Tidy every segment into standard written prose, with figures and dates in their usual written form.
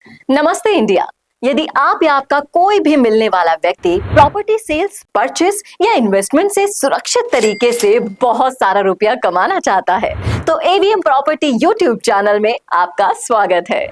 नमस्ते इंडिया। यदि आप या आपका कोई भी मिलने वाला व्यक्ति प्रॉपर्टी सेल्स, परचेस या इन्वेस्टमेंट से सुरक्षित तरीके से बहुत सारा रुपया कमाना चाहता है तो एवीएम प्रॉपर्टी यूट्यूब चैनल में आपका स्वागत है।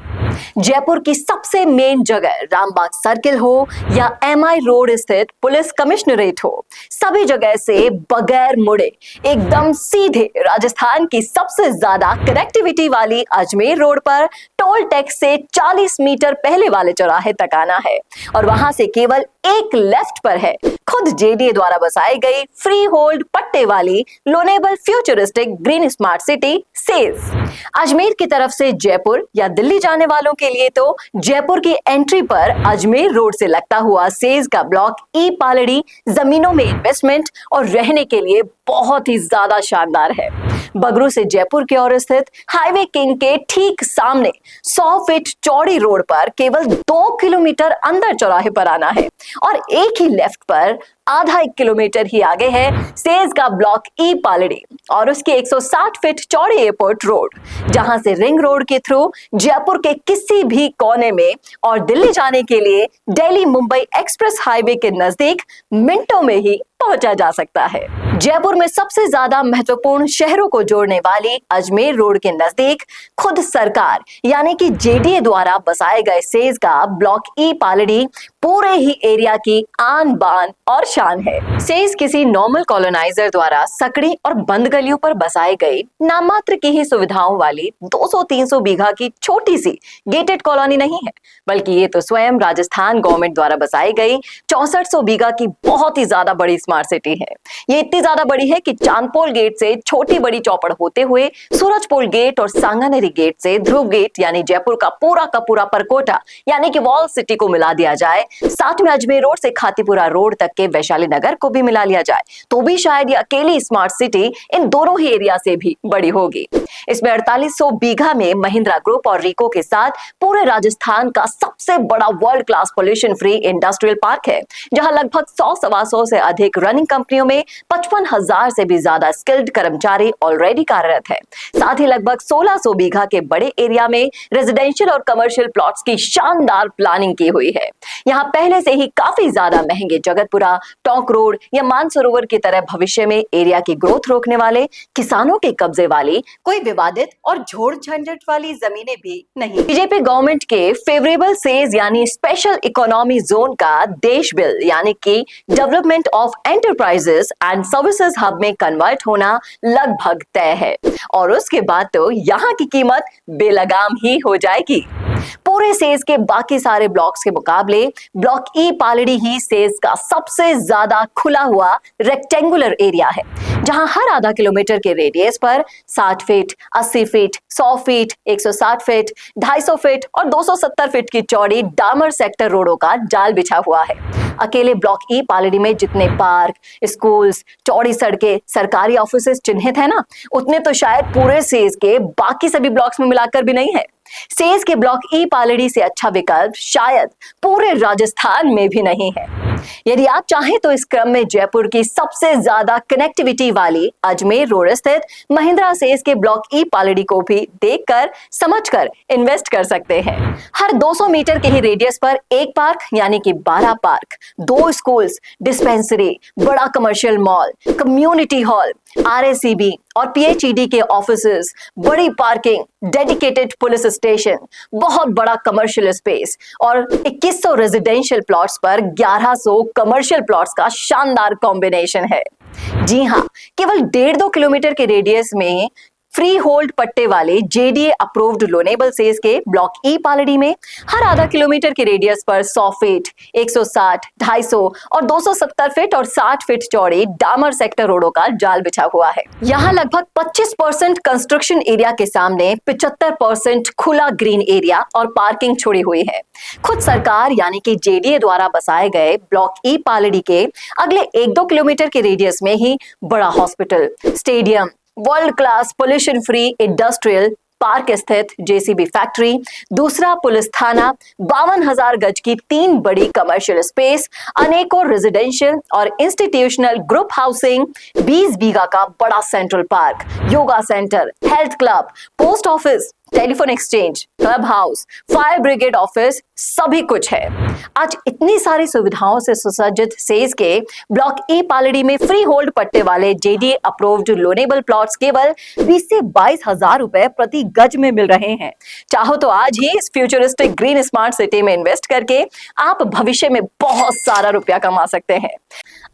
जयपुर की सबसे मेन जगह रामबाग सर्किल हो या एमआई रोड स्थित पुलिस कमिश्नरेट हो, सभी जगह से बगैर मुड़े एकदम सीधे राजस्थान की सबसे ज्यादा कनेक्टिविटी वाली अजमेर रोड पर टोल टैक्स से 40 मीटर पहले वाले चौराहे तक आना है और वहां से केवल एक लेफ्ट पर है खुद जेडीए द्वारा बसाई गई फ्री होल्ड पट्टे वाली loanable futuristic green smart city says. Ajmer की तरफ से जयपुर या दिल्ली जाने वालों के लिए तो जयपुर की एंट्री पर अजमेर रोड से लगता हुआ सेज का ब्लॉक ई पालड़ी जमीनों में इन्वेस्टमेंट और रहने के लिए बहुत ही ज्यादा शानदार है। बगरू से जयपुर की ओर स्थित हाईवे किंग के ठीक सामने 100 फीट चौड़ी रोड पर केवल 2 किलोमीटर अंदर चौराहे पर आना है और एक ही लेफ्ट पर आधा 1 किलोमीटर ही आगे है सेज का ब्लॉक ई पालड़ी और उसकी 160 फीट चौड़ी एयरपोर्ट रोड, जहां से रिंग रोड के थ्रू जयपुर के किसी भी कोने में और दिल्ली जाने के लिए दिल्ली मुंबई एक्सप्रेस हाईवे के नजदीक मिनटों में ही पहुंचा जा सकता है। जयपुर में सबसे ज्यादा महत्वपूर्ण शहरों को जोड़ने वाली अजमेर रोड के नजदीक खुद सरकार यानी कि जेडीए द्वारा बसाए गए सेज का ब्लॉक ई पालड़ी पूरे ही एरिया की आन बान और शान है। सेज किसी नॉर्मल कॉलोनाइजर द्वारा सकड़ी और बंद गलियों पर बसाए गए नाममात्र की ही सुविधाओं वाली 200-300 बीघा की छोटी सी गेटेड कॉलोनी नहीं है, बल्कि ये तो स्वयं राजस्थान गवर्नमेंट द्वारा बसाई गई 6400 बीघा की बहुत ही ज्यादा बड़ी स्मार्ट सिटी है। ये इतनी ज्यादा बड़ी है कि चांदपोल गेट से छोटी बड़ी चौपड़ होते हुए सूरजपोल गेट और सांगानेरी गेट से ध्रुव गेट यानी जयपुर का पूरा परकोटा यानी कि वॉल सिटी को मिला दिया जाए, साथ में अजमेर रोड से खातीपुरा रोड तक के वैशाली नगर को भी मिला लिया जाए तो भी शायद ये अकेली स्मार्ट सिटी इन दोनों ही एरिया से भी बड़ी होगी। इसमें 4800 बीघा में महिंद्रा ग्रुप और रिको के साथ पूरे राजस्थान का सबसे बड़ा world class pollution free industrial park है, जहां लगभग 100-125 से अधिक रनिंग कंपनियों में 55,000 से भी ज्यादा स्किल्ड कर्मचारी ऑलरेडी कार्यरत है। साथ ही लगभग 1600 बीघा के बड़े एरिया में रेजिडेंशियल और कमर्शियल प्लॉट्स की शानदार प्लानिंग की हुई है। यहाँ पहले से ही काफी ज्यादा महंगे जगतपुरा, टोंक रोड या मानसरोवर की तरह भविष्य में एरिया की ग्रोथ रोकने वाले किसानों के कब्जे वाली कोई विवादित और झोड़ झंझट वाली जमीनें भी नहीं। बीजेपी गवर्नमेंट के फेवरेबल सेज यानी स्पेशल इकोनॉमी जोन का देश बिल यानी कि development of enterprises and services hub में कन्वर्ट होना लगभग तय है और उसके बाद तो यहाँ की कीमत बेलगाम ही हो जाएगी। पूरे सेज के बाकी सारे ब्लॉक्स के मुकाबले block E Paldi he says का सबसे ज्यादा खुला हुआ रेक्टेंगुलर एरिया है, जहां हर आधा किलोमीटर के रेडियस पर 60 feet, 80 feet, 100 feet, 160 feet, 250 feet और 270 फीट की चौड़ी डामर सेक्टर रोडों का जाल बिछा हुआ है। अकेले ब्लॉक ई पालड़ी में जितने पार्क, स्कूल्स, चौड़ी सड़कें, सरकारी ऑफिसेज चिन्हित है ना, उतने तो शायद पूरे सेज के बाकी सभी ब्लॉक्स में मिलाकर भी नहीं है। सेज के ब्लॉक ई पालड़ी से अच्छा विकल्प शायद पूरे राजस्थान में भी नहीं है। यदि आप चाहें तो इस क्रम में जयपुर की सबसे ज्यादा कनेक्टिविटी वाली अजमेर रोड स्थित महिंद्रा सेज के ब्लॉक ई पालड़ी को भी देखकर समझकर इन्वेस्ट कर सकते हैं। हर 200 मीटर के ही रेडियस पर एक पार्क यानी कि 12 पार्क, 2 स्कूल्स, डिस्पेंसरी, बड़ा कमर्शियल मॉल, कम्युनिटी हॉल, आरएसीबी और पीएचईडी के ऑफिसेज, बड़ी पार्किंग, डेडिकेटेड पुलिस स्टेशन, बहुत बड़ा कमर्शियल स्पेस और 2100 रेजिडेंशियल प्लॉट्स पर 1100 कमर्शियल प्लॉट्स का शानदार कॉम्बिनेशन है। जी हाँ, केवल 1.5-2 किलोमीटर के रेडियस में फ्री होल्ड पट्टे वाले जेडीए अप्रूव्ड लोनेबल सेज के ब्लॉक ई पालड़ी में हर आधा किलोमीटर के रेडियस पर 100 फीट, 160, 250 और 270 फीट और 60 फीट चौड़ी डामर सेक्टर रोडों का जाल बिछा हुआ है। यहाँ लगभग 25% कंस्ट्रक्शन एरिया के सामने 75% खुला ग्रीन एरिया और पार्किंग छोड़ी हुई है। खुद सरकार यानी कि जेडीए द्वारा बसाए गए ब्लॉक ई पालड़ी के अगले 1-2 किलोमीटर के रेडियस में ही बड़ा hospital, stadium, world class pollution free industrial park स्थित जेसीबी फैक्ट्री, दूसरा पुलिस थाना, 52,000 गज की 3 बड़ी कमर्शियल स्पेस, अनेकों रेजिडेंशियल और इंस्टीट्यूशनल ग्रुप हाउसिंग, 20 बीघा का बड़ा central park, yoga centre, health club, post office, telephone exchange, club house, fire brigade office, सभी कुछ है। आज इतनी सारी सुविधाओं से सुसज्जित सेज के ब्लॉक ए पालड़ी में फ्री होल्ड पट्टे वाले जेडीए अप्रूव्ड लोनेबल प्लॉट्स केवल 20 से 22 हजार रुपए प्रति गज में मिल रहे हैं। चाहो तो आज ही इस फ्यूचरिस्टिक ग्रीन स्मार्ट सिटी में इन्वेस्ट करके आप भविष्य में बहुत सारा रुपया कमा सकते हैं।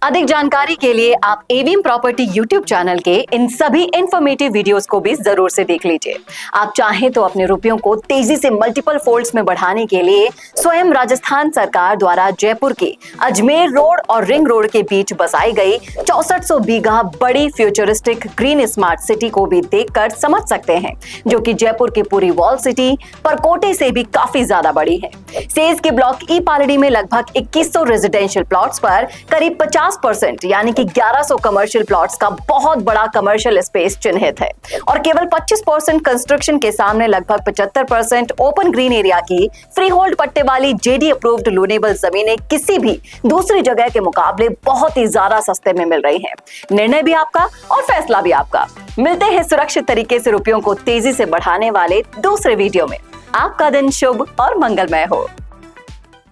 अधिक जानकारी के लिए आप एवीएम प्रॉपर्टी यूट्यूब चैनल के इन सभी इंफॉर्मेटिव वीडियोस को भी जरूर से देख लीजिए। आप चाहें तो अपने रुपयों को तेजी से मल्टीपल फोल्ड्स में बढ़ाने के लिए स्वयं राजस्थान सरकार द्वारा जयपुर के अजमेर रोड और रिंग रोड के बीच बसाई गई 6400 बीघा बड़ी फ्यूचरिस्टिक ग्रीन स्मार्ट सिटी को भी देखकर समझ सकते हैं, जो कि जयपुर की पूरी वॉल सिटी परकोटे से भी काफी ज्यादा बड़ी है। सेज के ब्लॉक ई पालड़ी में लगभग 2100 रेजिडेंशियल प्लॉट्स पर करीब 50% यानी कि 1100 कमर्शियल प्लॉट्स का बहुत बड़ा कमर्शियल स्पेस चिन्हित है और केवल 25% कंस्ट्रक्शन के सामने लगभग 75% ओपन ग्रीन एरिया की फ्री होल्ड पट्टे वाली जेडी अप्रूव्ड लोनेबल जमीनें किसी भी दूसरी जगह के मुकाबले बहुत ही ज्यादा सस्ते में मिल रही हैं। निर्णय भी आपका और फैसला भी आपका। मिलते हैं सुरक्षित तरीके से रुपयों को तेजी से बढ़ाने वाले दूसरे वीडियो में। आपका दिन शुभ और मंगलमय हो।